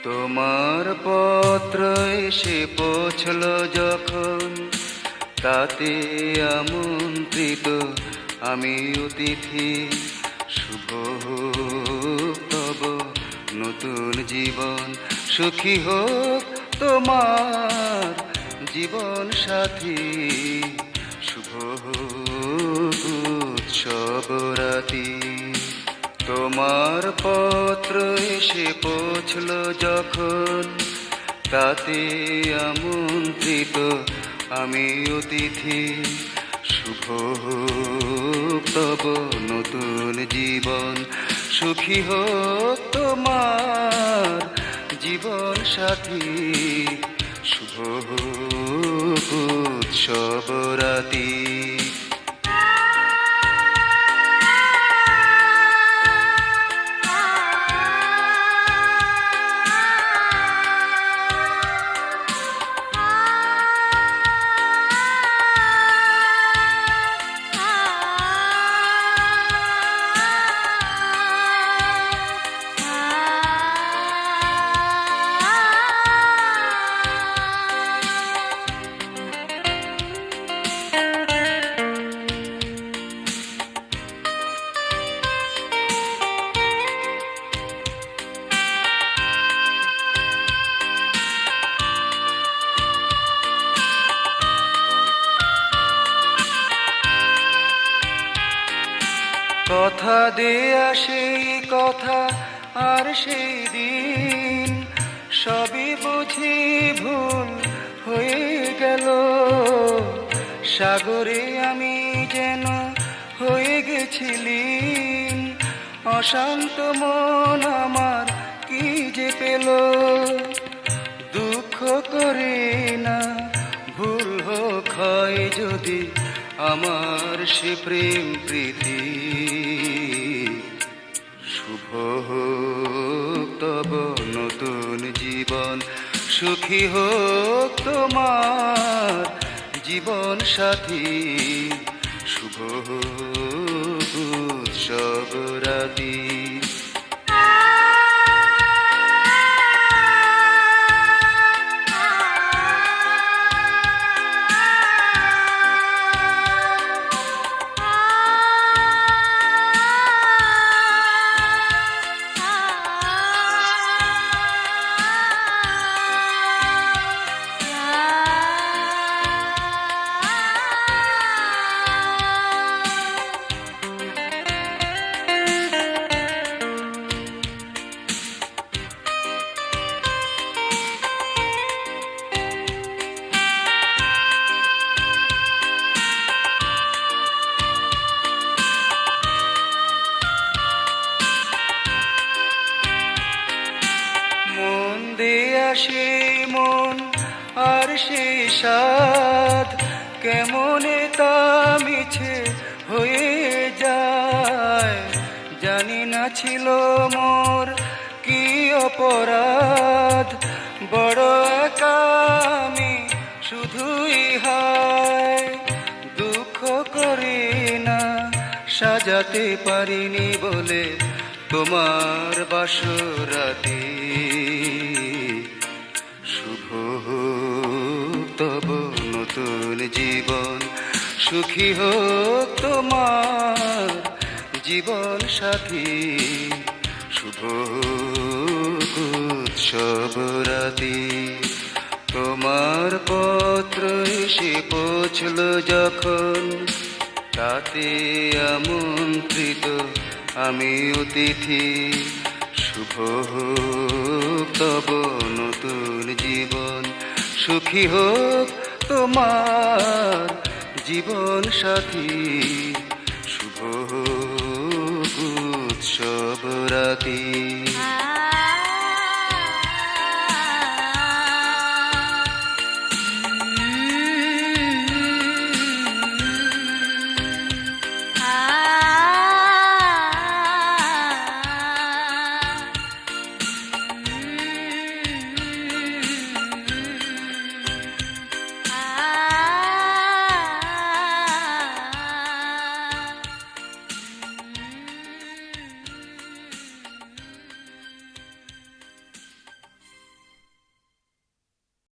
তোমার পত্র এসে পৌঁছল যখন, তাতে আমন্ত্রিত আমি অতিথি। শুভ হোক তব নতুন জীবন, সুখী হোক তোমার জীবন সাথী। শুভ হোক উৎসব রাতি। তোমার পত্র এসে পৌঁছল যখন, তাতে আমন্ত্রিত আমি অতিথি। শুভ হোক তব নতুন জীবন, সুখী হোক তোমার জীবন সাথী। শুভ হোক উৎসব রাতি। কথা দেয়া সেই কথা আর সেই দিন, সবই বুঝি ভুল হয়ে গেল। সাগরে আমি যেন হয়ে গেছি লীন, অশান্ত মন আমার কি যে পেল। দুঃখ করে না, ভুল হোক হয় যদি আমার সে প্রেম প্রীতি। শুভ হোক তব নতুন জীবন, সুখী হোক তোমার জীবন সাথী। শুভ হোক উৎসব রাতি। সেই মন আর সেই সাধ কেমনে তা মিছে হয়ে যায়। জানি না ছিল মোর কি অপরাধ, বড় একা আমি শুধুই হায়। দুঃখ করি না, সাজাতে পারিনি বলে তোমার বাসরাতে। শুভ হোক তব নতুন জীবন, সুখী হোক তোমার জীবন সাথী। শুভ হোক উৎসব রাতি। তোমার পত্র এসে পৌঁছল যখন, তাতে আমন্ত্রিত আমি অতিথি। শুভ হোক তব নতুন জীবন, সুখী হোক তোমার জীবন সাথী। শুভ হোক উৎসব রাতি।